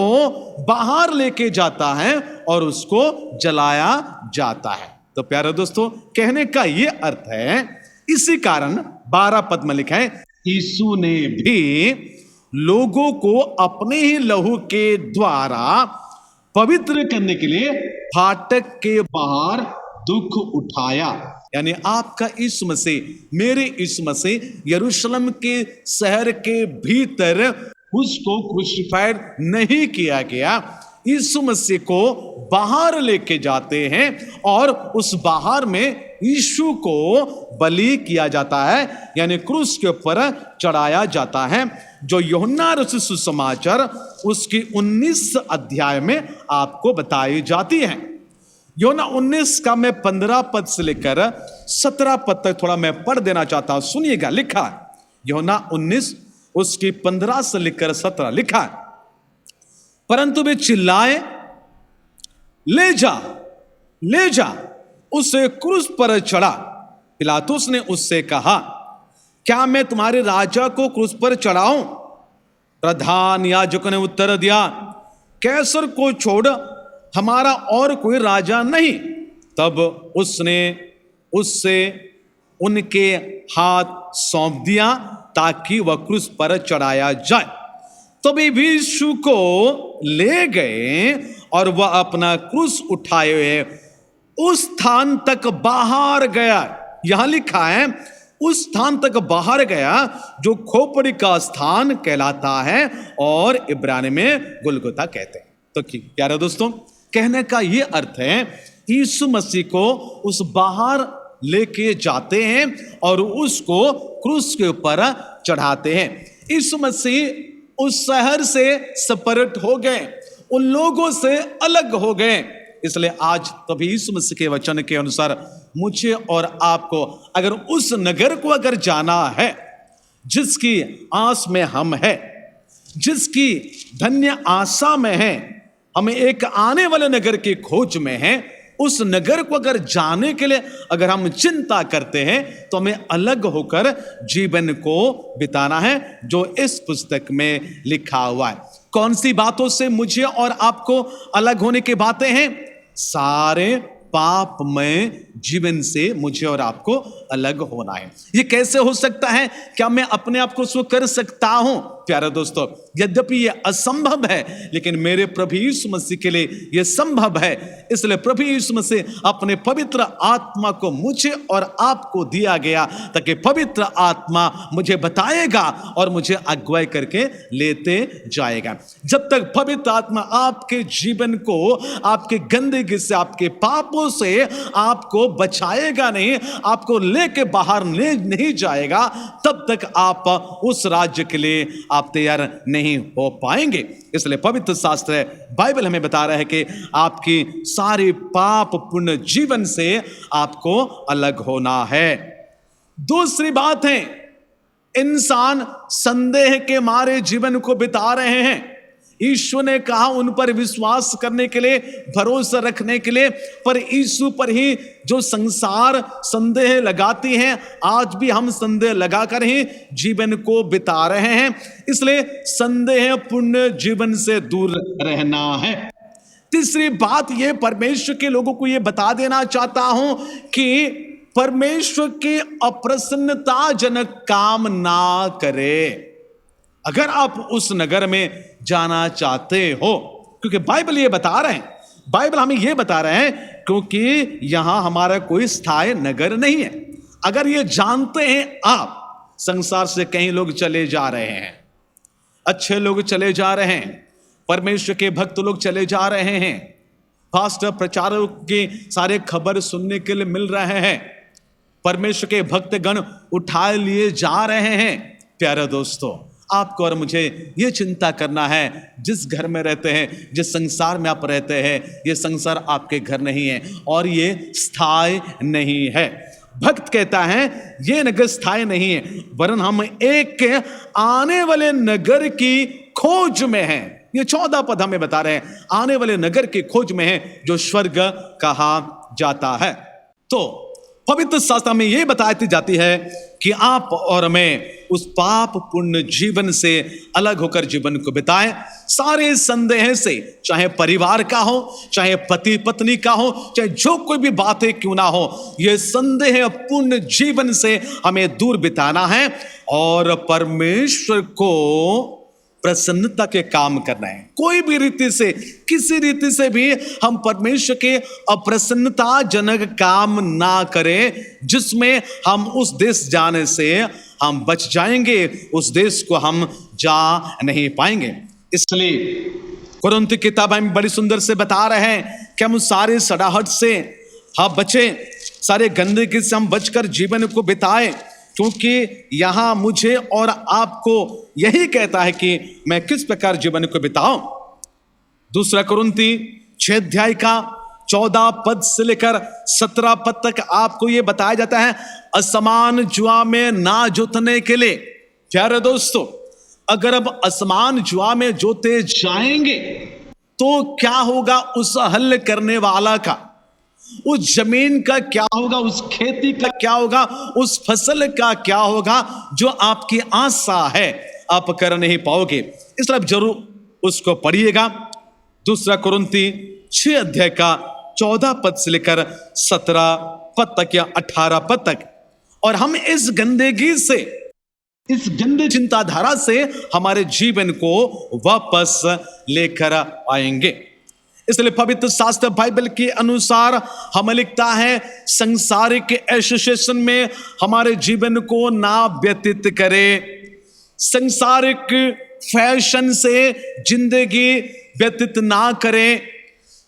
बाहर लेके जाता है और उसको जलाया जाता है। तो प्यारे दोस्तों, कहने का यह अर्थ है, इसी कारण 12 पद में लिखा है, यीशु ने भी लोगों को अपने ही लहू के द्वारा पवित्र करने के लिए फाटक के बाहर दुख उठाया। यानी आपका यीशु मसीह, मेरे यीशु मसीह यरूशलेम के शहर के भीतर उसको क्रूसिफाइड नहीं किया गया। यीशु मसीह को बाहर लेके जाते हैं और उस बाहर में यीशु को बलि किया जाता है, यानी क्रूस के ऊपर चढ़ाया जाता है, जो यूहन्ना रचित सुसमाचार उसकी 19 अध्याय में आपको बताई जाती है। यूहन्ना 19 का मैं 15 पद से लेकर 17 पद तक थोड़ा मैं पढ़ देना चाहता हूं, सुनिएगा। लिखा है यूहन्ना 19 उसकी 15 से लेकर 17 लिखा है, परंतु वे चिल्लाए, ले जा, ले जा, उसे क्रूस पर चढ़ा। पिलातुस ने उससे कहा, क्या मैं तुम्हारे राजा को क्रूस पर चढ़ाऊं? प्रधान याजकों ने उत्तर दिया, कैसर को छोड़ हमारा और कोई राजा नहीं। तब उसने उससे उनके हाथ सौंप दिया ताकि वह क्रूस पर चढ़ाया जाए। तभी यीशु को ले गए और वह अपना क्रूस उठाए हुए उस स्थान तक बाहर गया। यहां लिखा है उस स्थान तक बाहर गया जो खोपड़ी का स्थान कहलाता है और इब्रानी में गुलगुता कहते हैं। तो प्यारे दोस्तों, कहने का यह अर्थ है, यीशु मसीह को उस बाहर लेके जाते हैं और उसको क्रूस के ऊपर चढ़ाते हैं। यीशु मसीह उस शहर से सेपरेट हो गए, उन लोगों से अलग हो गए। इसलिए आज तभी यीशु मसीह के वचन के अनुसार मुझे और आपको अगर उस नगर को अगर जाना है जिसकी आस में हम हैं, जिसकी धन्य आशा में है, हमें एक आने वाले नगर की खोज में है, उस नगर को अगर जाने के लिए अगर हम चिंता करते हैं तो हमें अलग होकर जीवन को बिताना है, जो इस पुस्तक में लिखा हुआ है। कौन सी बातों से मुझे और आपको अलग होने की बातें हैं? सारे पापमय जीवन से मुझे और आपको अलग होना है। ये कैसे हो सकता है? क्या मैं अपने आप को उसको कर सकता हूं? प्यारे दोस्तों, यद्यपि ये असंभव है, लेकिन मेरे प्रभु यीशु मसीह के लिए ये संभव है। इसलिए प्रभु यीशु मसीह अपने पवित्र आत्मा को मुझे और आपको दिया गया, ताकि पवित्र आत्मा मुझे बताएगा और मुझे अगुवाई करके लेते जाएगा। जब तक पवित्र आत्मा आपके जीवन को आपके गंदगी से, आपके पापों से आपको बचाएगा नहीं, आपको लेके बाहर ले नहीं जाएगा, तब तक आप उस राज्य के लिए आप तैयार नहीं हो पाएंगे। इसलिए पवित्र शास्त्र बाइबल हमें बता रहा है कि आपकी सारी पाप पूर्ण जीवन से आपको अलग होना है। दूसरी बात है, इंसान संदेह के मारे जीवन को बिता रहे हैं। यीशु ने कहा उन पर विश्वास करने के लिए, भरोसा रखने के लिए, पर यीशु पर ही जो संसार संदेह लगाती है, आज भी हम संदेह लगाकर ही जीवन को बिता रहे हैं। इसलिए संदेह पूर्ण जीवन से दूर रहना है। तीसरी बात ये परमेश्वर के लोगों को ये बता देना चाहता हूं कि परमेश्वर की अप्रसन्नताजनक काम ना करे अगर आप उस नगर में जाना चाहते हो, क्योंकि बाइबल ये बता रहे हैं, बाइबल हमें ये बता रहे हैं, क्योंकि यहां हमारा कोई स्थायी नगर नहीं है। अगर ये जानते हैं आप, संसार से कई लोग चले जा रहे हैं, अच्छे लोग चले जा रहे हैं, परमेश्वर के भक्त लोग चले जा रहे हैं, पास्टर प्रचारकों के सारे खबर सुनने के लिए मिल रहे हैं, परमेश्वर के भक्तगण उठा लिए जा रहे हैं। प्यारे दोस्तों, आपको और मुझे ये चिंता करना है, जिस घर में रहते हैं, जिस संसार में आप रहते हैं, ये संसार आपके घर नहीं है और ये स्थायी नहीं है। भक्त कहता है ये नगर स्थायी नहीं है, वरन हम एक आने वाले नगर की खोज में हैं। ये 14 पद हमें बता रहे हैं, आने वाले नगर की खोज में है, जो स्वर्ग कहा जाता है। तो पवित्र शास्त्र में यह बताई जाती है कि आप और मैं उस पाप पूर्ण जीवन से अलग होकर जीवन को बिताएं। सारे संदेह से, चाहे परिवार का हो, चाहे पति पत्नी का हो, चाहे जो कोई भी बातें क्यों ना हो, यह संदेह पूर्ण जीवन से हमें दूर बिताना है और परमेश्वर को प्रसन्नता के काम करना है। कोई भी रीति से, किसी रीति से भी हम परमेश्वर के अप्रसन्नताजनक काम ना करें, जिसमें हम उस देश जाने से हम बच जाएंगे, उस देश को हम जा नहीं पाएंगे। इसलिए कुरिन्थ की किताब में बड़ी सुंदर से बता रहे हैं कि हम सारे सड़ाहट से हम बचे, सारे गंदगी से हम बचकर जीवन को बिताएं, क्योंकि यहां मुझे और आपको यही कहता है कि मैं किस प्रकार जीवन को बिताऊं। दूसरा कुरिन्थी 6 अध्याय का 14 पद से लेकर 17 पद तक आपको यह बताया जाता है, असमान जुआ में ना जोतने के लिए। प्यारे दोस्तों, अगर अब असमान जुआ में जोते जाएंगे तो क्या होगा उस हल करने वाला का, उस जमीन का क्या होगा, उस खेती का क्या होगा, उस फसल का क्या होगा, जो आपकी आशा है आप कर नहीं पाओगे। इसलिए आप जरूर उसको पढ़िएगा। दूसरा कुरिन्थी 6 अध्याय का 14 पद से लेकर 17 पद तक या 18 पद तक। और हम इस गंदगी से, इस गंदे चिंताधारा से हमारे जीवन को वापस लेकर आएंगे। इसलिए पवित्र शास्त्र बाइबल के अनुसार हमें लिखता है, संसारिक एसोसिएशन में हमारे जीवन को ना व्यतीत करें, संसारिक फैशन से जिंदगी व्यतीत ना करें।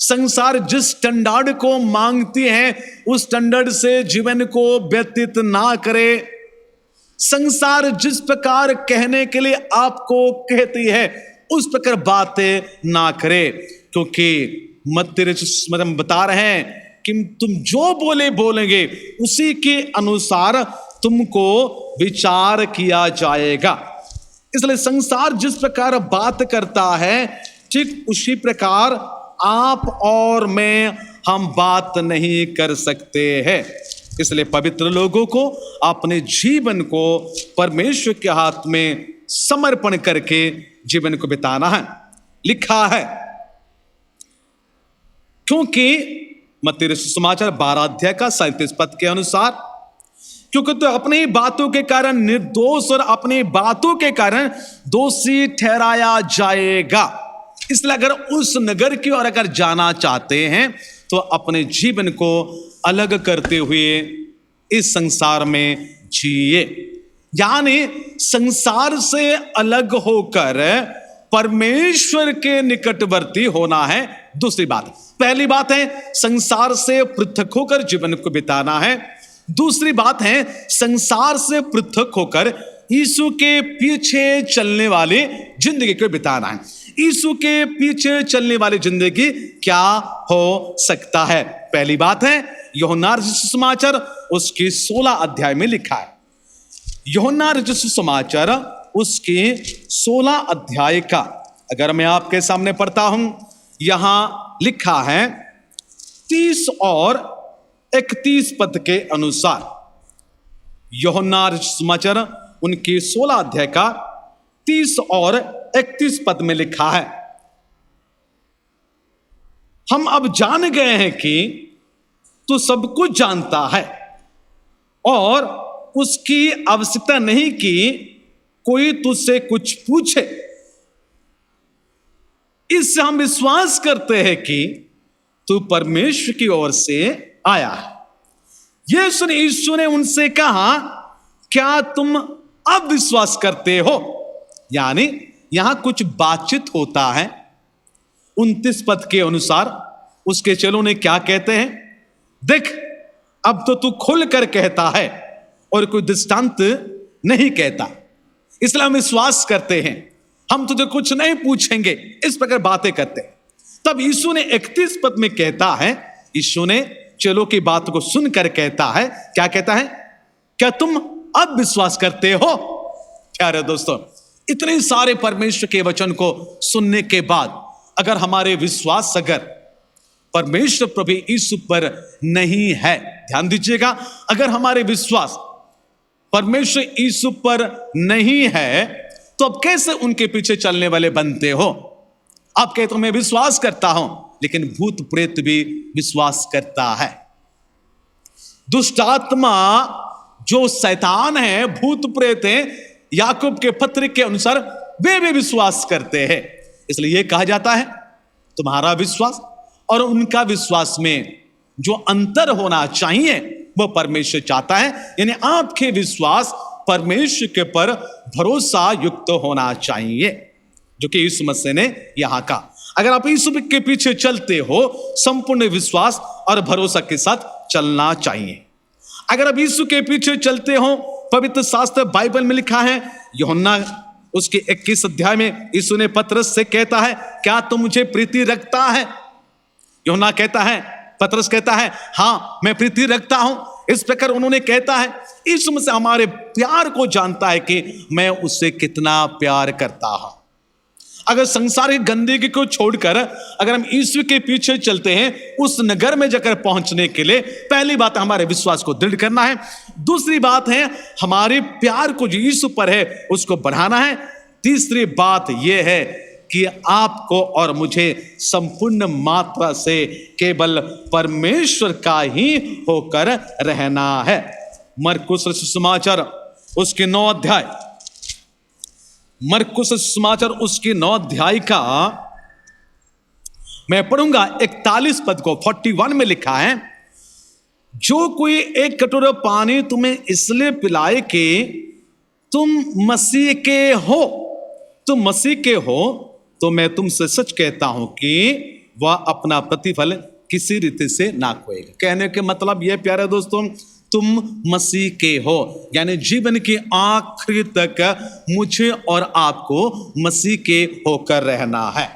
संसार जिस स्टैंडर्ड को मांगती है उस स्टैंडर्ड से जीवन को व्यतीत ना करें। संसार जिस प्रकार कहने के लिए आपको कहती है उस प्रकार बातें ना करें, क्योंकि मत्ती में बता रहे हैं कि तुम जो बोलेंगे उसी के अनुसार तुमको विचार किया जाएगा। इसलिए संसार जिस प्रकार बात करता है ठीक उसी प्रकार आप और मैं हम बात नहीं कर सकते हैं। इसलिए पवित्र लोगों को अपने जीवन को परमेश्वर के हाथ में समर्पण करके जीवन को बिताना है। लिखा है, क्योंकि मत्ती रचित सुसमाचार 12 अध्याय का 37 पद के अनुसार, क्योंकि तो अपनी बातों के कारण निर्दोष और अपनी बातों के कारण दोषी ठहराया जाएगा। इसलिए अगर उस नगर की ओर अगर जाना चाहते हैं तो अपने जीवन को अलग करते हुए इस संसार में जिए, यानी संसार से अलग होकर परमेश्वर के निकटवर्ती होना है। दूसरी बात, पहली बात है संसार से पृथक होकर जीवन को बिताना है। दूसरी बात है संसार से पृथक होकर यीशु के पीछे चलने वाली जिंदगी को बिताना है। यीशु के पीछे चलने वाली जिंदगी क्या हो सकता है? पहली बात है यूहन्ना रचित सुसमाचार उसकी 16 अध्याय में लिखा है। यूहन्ना रचित सुसमाचार उसके 16 अध्याय का अगर मैं आपके सामने पढ़ता हूं, यहां लिखा है 30 और 31 पद के अनुसार। यूहन्ना रचित सुसमाचार उनके 16 अध्याय का 30 और 31 पद में लिखा है, हम अब जान गए हैं कि तू सब कुछ जानता है और उसकी आवश्यकता नहीं कि कोई तुझसे कुछ पूछे। इससे हम विश्वास करते हैं कि तू परमेश्वर की ओर से आया है। यीशु ने उनसे कहा, क्या तुम अब विश्वास करते हो? यानी यहां कुछ बातचीत होता है। 29 पद के अनुसार उसके चेलों ने क्या कहते हैं, देख अब तो तू खुलकर कहता है और कोई दृष्टांत नहीं कहता, इसलिए हम विश्वास करते हैं, हम तुझे कुछ नहीं पूछेंगे। इस प्रकार बातें करते हैं। तब यीशु ने 31 पद में कहता है, यीशु ने चेलों की बात को सुनकर कहता है, क्या कहता है, क्या तुम अब विश्वास करते हो? प्यारे दोस्तों, इतने सारे परमेश्वर के वचन को सुनने के बाद अगर हमारे विश्वास अगर परमेश्वर प्रभु यीशु पर नहीं है, ध्यान दीजिएगा, अगर हमारे विश्वास परमेश्वर यीशु पर नहीं है तो अब कैसे उनके पीछे चलने वाले बनते हो? आप कहते हो मैं विश्वास करता हूं, लेकिन भूत प्रेत भी विश्वास करता है। दुष्ट आत्मा जो शैतान है, भूत प्रेत है, याकूब के पत्र के अनुसार वे भी विश्वास करते हैं। इसलिए यह कहा जाता है तुम्हारा विश्वास और उनका विश्वास में जो अंतर होना चाहिए वो परमेश्वर चाहता है, यानी आपके विश्वास परमेश्वर के पर भरोसा युक्त होना चाहिए, जो कि यीशु मसीह ने यहां कहा। अगर आप यीशु के पीछे चलते हो, संपूर्ण विश्वास और भरोसा के साथ चलना चाहिए। अगर आप यीशु के पीछे चलते हो, पवित्र शास्त्र बाइबल में लिखा है, यूहन्ना उसके 21 अध्याय में यीशु ने पतरस से कहता है, क्या तुम मुझे प्रीति रखता है? यूहन्ना कहता है, पतरस कहता है, हां मैं प्रीति रखता हूं। इस प्रकार उन्होंने कहता है, यीशु मसीह हमारे प्यार को जानता है कि मैं उससे कितना प्यार करता हूं। अगर संसार की गंदगी को छोड़कर अगर हम यीशु के पीछे चलते हैं, उस नगर में जाकर पहुंचने के लिए पहली बात हमारे विश्वास को दृढ़ करना है। दूसरी बात है हमारे प्यार को जो यीशु पर है उसको बढ़ाना है। तीसरी बात यह है कि आपको और मुझे संपूर्ण मात्रा से केवल परमेश्वर का ही होकर रहना है। मरकुस सुसमाचार उसके 9 अध्याय, मरकुस सुसमाचार उसके 9 अध्याय का मैं पढ़ूंगा 41 पद को। 41 में लिखा है, जो कोई एक कटोरा पानी तुम्हें इसलिए पिलाए कि तुम मसीह के हो, तुम मसीह के हो, तो मैं तुमसे सच कहता हूं कि वह अपना प्रतिफल किसी रीति से ना खोएगा। कहने के मतलब यह प्यारे दोस्तों, तुम मसीह के हो, यानी जीवन के आखिरी तक मुझे और आपको मसीह के होकर रहना है।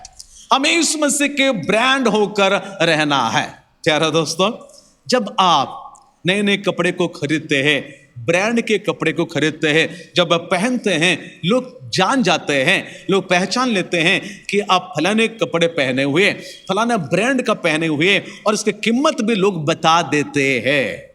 हमें इस मसीह के ब्रांड होकर रहना है। प्यारे दोस्तों, जब आप नए नए कपड़े को खरीदते हैं ब्रांड के कपड़े को खरीदते हैं, जब पहनते हैं लोग जान जाते हैं, लोग पहचान लेते हैं कि आप फलाने कपड़े पहने हुए, फलाना ब्रांड का पहने हुए, और इसकी कीमत भी लोग बता देते हैं।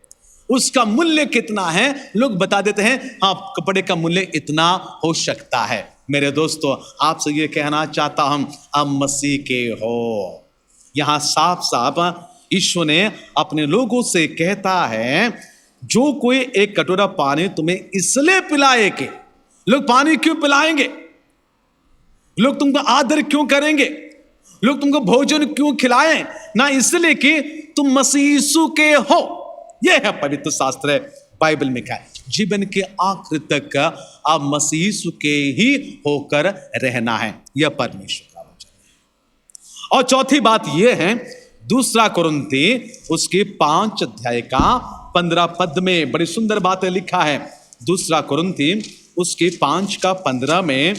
उसका मूल्य कितना है लोग बता देते हैं, हाँ कपड़े का मूल्य इतना हो सकता है। मेरे दोस्तों, आपसे ये कहना चाहता हूं, आप मसीह के हो। यहां साफ साफ यीशु ने अपने लोगों से कहता है, जो कोई एक कटोरा पानी तुम्हें इसलिए पिलाए कि, लोग पानी क्यों पिलाएंगे, लोग तुमको आदर क्यों करेंगे, लोग तुमको भोजन क्यों खिलाएं, ना इसलिए कि तुम मसीह यीशु के हो। यह है पवित्र शास्त्र, बाइबल में क्या है, जीवन के आखिर तक आप मसीह यीशु के ही होकर रहना है। यह परमेश्वर का वचन है। और चौथी बात यह है, दूसरा कुरिन्थी उसके 5 अध्याय का 15 पद में बड़ी सुंदर बातें लिखा है। दूसरा कुरिन्थी उसके 5 का 15 में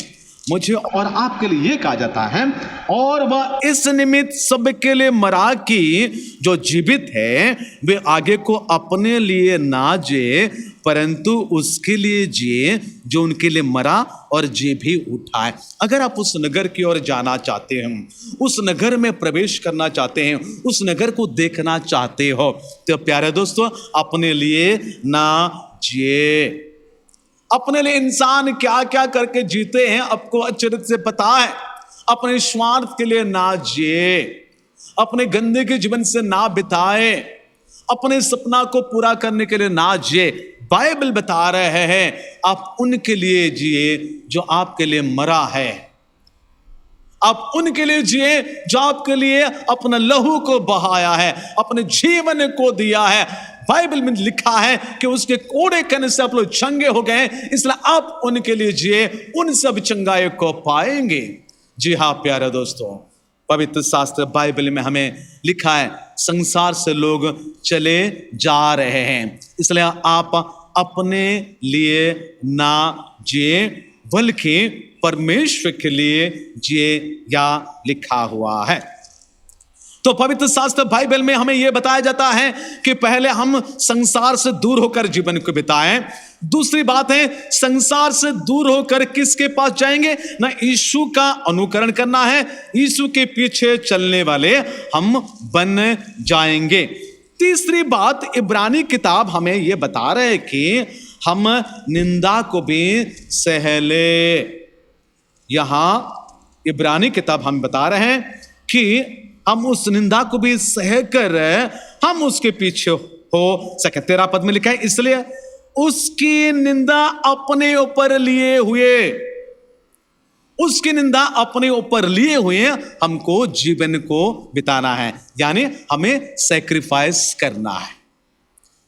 मुझे और आपके लिए यह कहा जाता है, और वह इस निमित्त सबके लिए मरा कि जो जीवित है वे आगे को अपने लिए ना जिए, परंतु उसके लिए जिए जो उनके लिए मरा और जी भी उठा है। अगर आप उस नगर की ओर जाना चाहते हैं, उस नगर में प्रवेश करना चाहते हैं, उस नगर को देखना चाहते हो, तो प्यारे दोस्तों, अपने लिए ना जिए। अपने लिए इंसान क्या क्या करके जीते हैं आपको अच्छे तरह से पता है। अपने स्वार्थ के लिए ना जिए, अपने गंदे के जीवन से ना बिताए, अपने सपना को पूरा करने के लिए ना जिए। बाइबल बता रहे हैं, आप उनके लिए जिए जो आपके लिए मरा है, आप उनके लिए जिए जो आपके लिए अपना लहू को बहाया है, अपने जीवन को दिया है। बाइबल में लिखा है कि उसके कोड़े करने से आप लोग चंगे हो गए, इसलिए आप उनके लिए जिए, उन सब चंगाई को पाएंगे। जी हाँ प्यारे दोस्तों, पवित्र शास्त्र बाइबल में हमें लिखा है, संसार से लोग चले जा रहे हैं, इसलिए आप अपने लिए ना जिए बल्कि परमेश्वर के लिए जिए, या लिखा हुआ है। तो पवित्र शास्त्र बाइबल में हमें यह बताया जाता है कि पहले हम संसार से दूर होकर जीवन को बिताएं। दूसरी बात है, संसार से दूर होकर किसके पास जाएंगे, ना यीशु का अनुकरण करना है, यीशु के पीछे चलने वाले हम बन जाएंगे। तीसरी बात, इब्रानी किताब हमें यह बता रहे कि हम निंदा को भी सह ले। यहां इब्रानी किताब हम बता रहे हैं कि हम उस निंदा को भी सहकर हम उसके पीछे हो सके। 13 पद में लिखा है, इसलिए उसकी निंदा अपने ऊपर लिए हुए, उसकी निंदा अपने ऊपर लिए हुए हमको जीवन को बिताना है, यानी हमें सैक्रिफाइस करना है।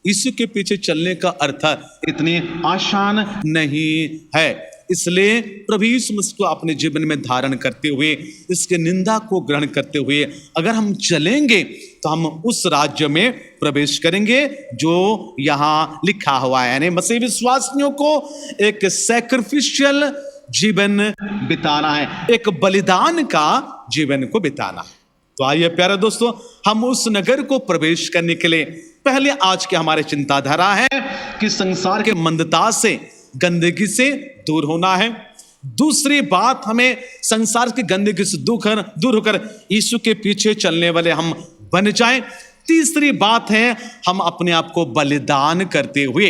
यीशु के पीछे चलने का अर्थ इतनी आसान नहीं है। इसलिए प्रभु यीशु मसीह को अपने जीवन में धारण करते हुए, इसके निंदा को ग्रहण करते हुए अगर हम चलेंगे तो हम उस राज्य में प्रवेश करेंगे जो यहाँ लिखा हुआ है, यानी मसीह विश्वासियों को एक सैक्रिफिशियल जीवन बिताना है, एक बलिदान का जीवन को बिताना है। तो आइए प्यारे दोस्तों, हम उस नगर को प्रवेश करने के लिए पहले आज के हमारे चिंताधारा है कि संसार के मंदता से, गंदगी से दूर होना है। दूसरी बात, हमें संसार की गंदगी से दूर होकर यीशु के पीछे चलने वाले हम बन जाएं। तीसरी बात है, हम अपने आप को बलिदान करते हुए,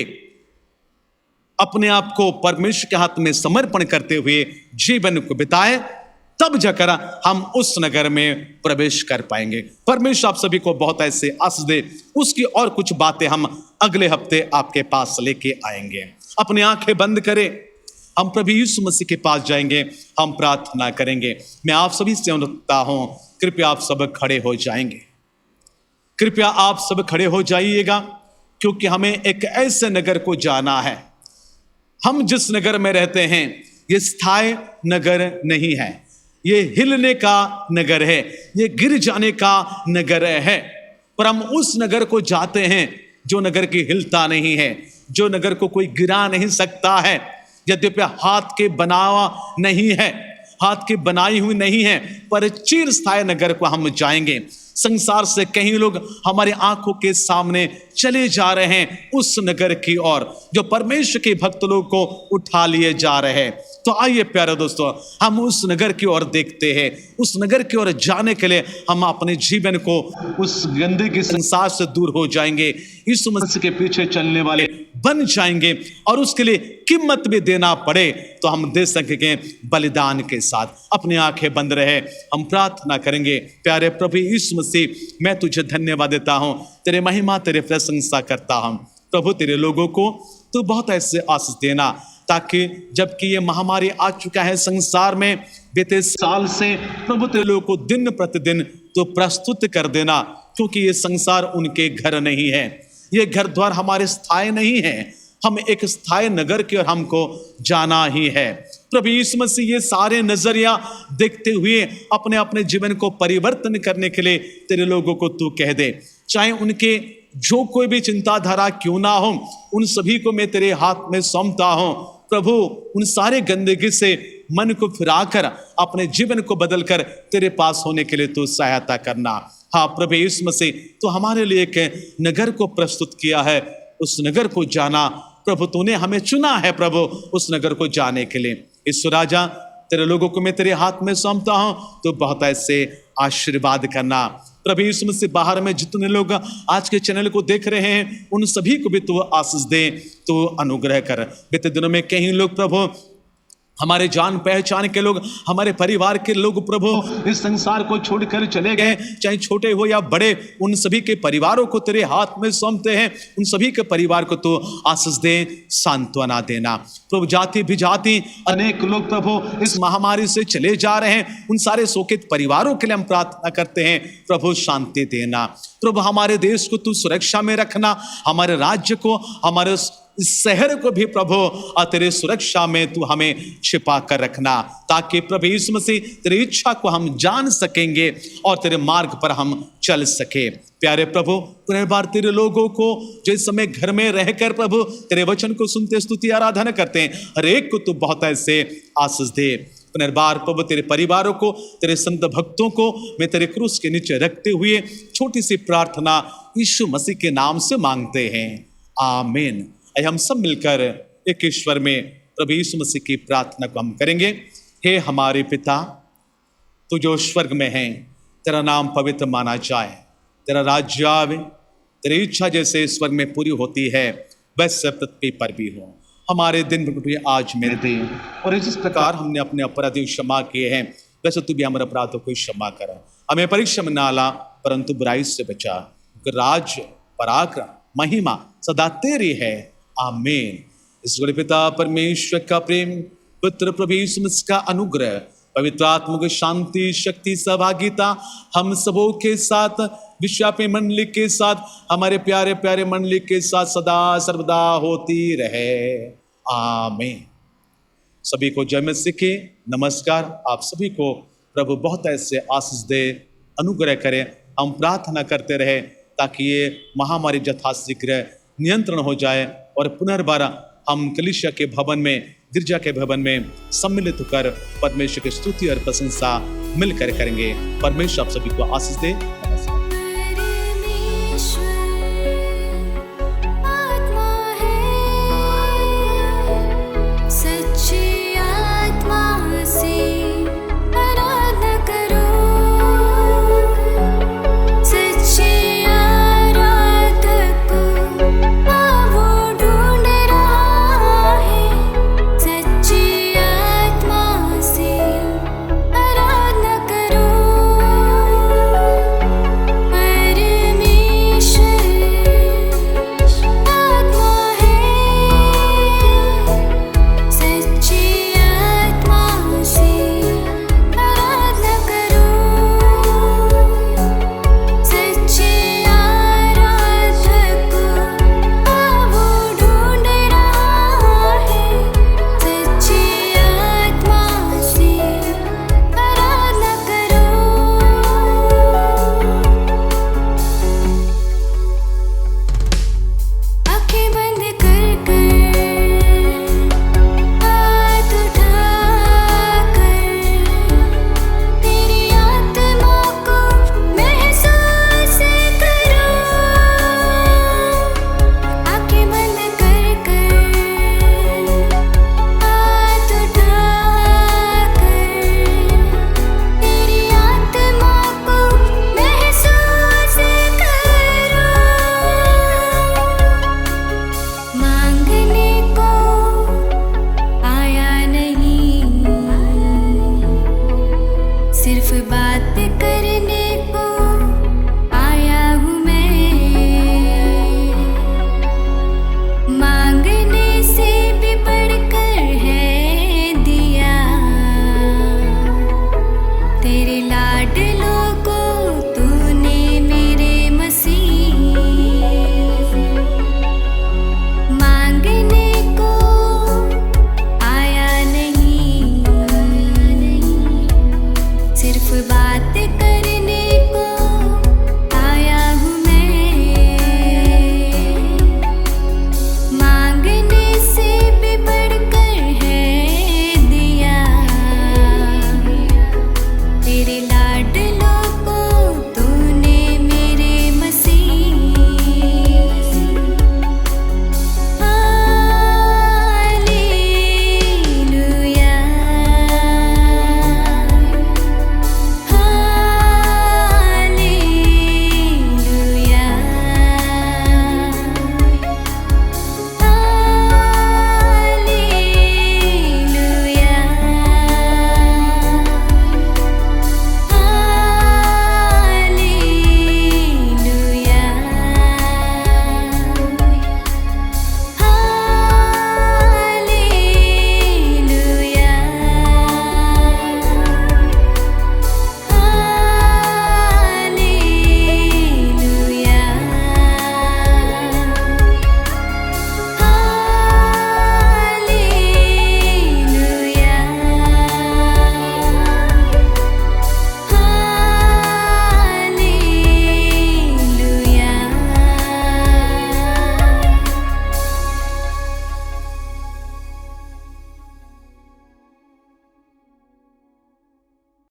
अपने आप को परमेश्वर के हाथ में समर्पण करते हुए जीवन को बिताएं, तब जाकर हम उस नगर में प्रवेश कर पाएंगे। परमेश्वर आप सभी को बहुत ऐसे आशीष दे। उसकी और कुछ बातें हम अगले हफ्ते आपके पास लेके आएंगे। अपनी आंखें बंद करें, हम प्रभु यीशु मसीह के पास जाएंगे, हम प्रार्थना करेंगे। मैं आप सभी से अनुरोध करता हूं, कृपया आप सब खड़े हो जाएंगे, कृपया आप सब खड़े हो जाइएगा, क्योंकि हमें एक ऐसे नगर को जाना है। हम जिस नगर में रहते हैं ये स्थायी नगर नहीं है, ये हिलने का नगर है, ये गिर जाने का नगर है। पर हम उस नगर को जाते हैं जो नगर की हिलता नहीं है, जो नगर को कोई गिरा नहीं सकता है, यद्यपि हाथ के बनावा नहीं है, हाथ की बनाई हुई नहीं है, पर चिरस्थायी नगर को हम जाएंगे। संसार से कई लोग हमारे आंखों के सामने चले जा रहे हैं उस नगर की ओर जो परमेश्वर के भक्त लोग को उठा लिए जा रहे हैं। तो आइए प्यारे दोस्तों, हम उस नगर की ओर देखते हैं। उस नगर की ओर जाने के लिए हम अपने जीवन को उस गंदे के संसार से दूर हो जाएंगे, यीशु मसीह के पीछे चलने वाले बन जाएंगे, और उसके लिए कीमत भी देना पड़े तो हम दे सकेंगे बलिदान के साथ। अपनी आंखें बंद रहे, हम प्रार्थना करेंगे। प्यारे प्रभु यीशु मसीह, मैं तुझे धन्यवाद देता हूं, तेरे महिमा तेरे प्रशंसा करता हूं। प्रभु तेरे लोगों को तू बहुत ऐसे आशीष देना ताकि जबकि ये महामारी आ चुका है संसार में बीते साल से, प्रभु तेरे लोगों को दिन प्रतिदिन तो प्रस्तुत कर देना, क्योंकि ये संसार उनके घर नहीं है, ये घर द्वार हमारे स्थायी नहीं है। हम एक स्थायी नगर की ओर हमको जाना ही है। प्रभु यीशु मसीह, ये सारे नजरिया देखते हुए अपने अपने जीवन को परिवर्तन करने के लिए तेरे लोगों को तू कह दे। चाहे उनके जो कोई भी चिंताधारा क्यों ना हो, उन सभी को मैं तेरे हाथ में सौंपता हूं। प्रभु, उन सारे गंदगी से मन को फिराकर अपने जीवन को बदलकर तेरे पास होने के लिए तू सहायता करना। हाँ प्रभु यीशु मसीह, तो हमारे लिए एक नगर को प्रस्तुत किया है, उस नगर को जाना प्रभु तूने हमें चुना है प्रभु उस नगर को जाने के लिए। इस राजा तेरे लोगों को मैं तेरे हाथ में सौंपता हूं, तो बहुत ऐसे आशीर्वाद करना। प्रभु यीशु मसीह, बाहर में जितने लोग आज के चैनल को देख रहे हैं उन सभी को भी तू आशीष दे, तो अनुग्रह कर। बीते दिनों में कई लोग प्रभु, हमारे जान पहचान के लोग, हमारे परिवार के लोग प्रभु इस संसार को छोड़कर चले गए, चाहे छोटे हो या बड़े, उन सभी के परिवारों को तेरे हाथ में सौंपते हैं। उन सभी के परिवार को तो आशीष दे, सांत्वना देना। प्रभु जाति विजाति अनेक लोग प्रभु इस महामारी से चले जा रहे हैं, उन सारे शोकित परिवारों के लिए हम प्रार्थना करते हैं, प्रभु शांति देना। प्रभु हमारे देश को तू सुरक्षा में रखना, हमारे राज्य को, हमारे इस शहर को भी प्रभु तेरे सुरक्षा में तू हमें छिपा कर रखना, ताकि प्रभु यीशु मसीह तेरी इच्छा को हम जान सकेंगे और तेरे मार्ग पर हम चल सके। प्यारे प्रभु, पुनर्बार तेरे लोगों को जो इस समय घर में रहकर प्रभु तेरे वचन को सुनते स्तुति आराधना करते हैं, हर एक को तू बहुत ऐसे आशीष दे। पुनर्बार प्रभु तेरे परिवारों को, तेरे संत भक्तों को मैं तेरे क्रूस के नीचे रखते हुए छोटी सी प्रार्थना यीशु मसीह के नाम से मांगते हैं, आमीन। हम सब मिलकर एक ईश्वर में प्रभु यीशु मसीह की प्रार्थना को हम करेंगे। हे हमारे पिता, तू जो स्वर्ग में है, तेरा नाम पवित्र माना जाए, तेरा राज्य आवे, तेरी इच्छा जैसे स्वर्ग में पूरी होती है वैसे पृथ्वी पर भी हो। हमारे दिन भी आज मेरे दे, और जिस प्रकार हमने अपने अपराधी क्षमा किए हैं वैसे तू भी हमारे अपराधों को क्षमा कर। हमें परीक्षा में ना ला, परंतु बुराई से बचा। राज्य, पराक्रम, महिमा सदा तेरी है, आमीन। इस पिता परमेश्वर का प्रेम, पुत्र प्रभु यीशु मसीह का अनुग्रह, पवित्र आत्मा की शांति, शक्ति, सहभागिता हम सबों के साथ, विश्वापी मंडली के साथ, हमारे प्यारे प्यारे मंडली के साथ सदा सर्वदा होती रहे, आमीन। सभी को जय मसीह की नमस्कार। आप सभी को प्रभु बहुत ऐसे आशीष दे, अनुग्रह करे। हम प्रार्थना करते रहे ताकि ये महामारी यथाशीघ्र नियंत्रण हो जाए और पुनर्बार हम कलीसिया के भवन में, गिरजा के भवन में सम्मिलित होकर परमेश्वर की स्तुति और प्रशंसा मिलकर करेंगे। परमेश्वर आप सभी को आशीष दे।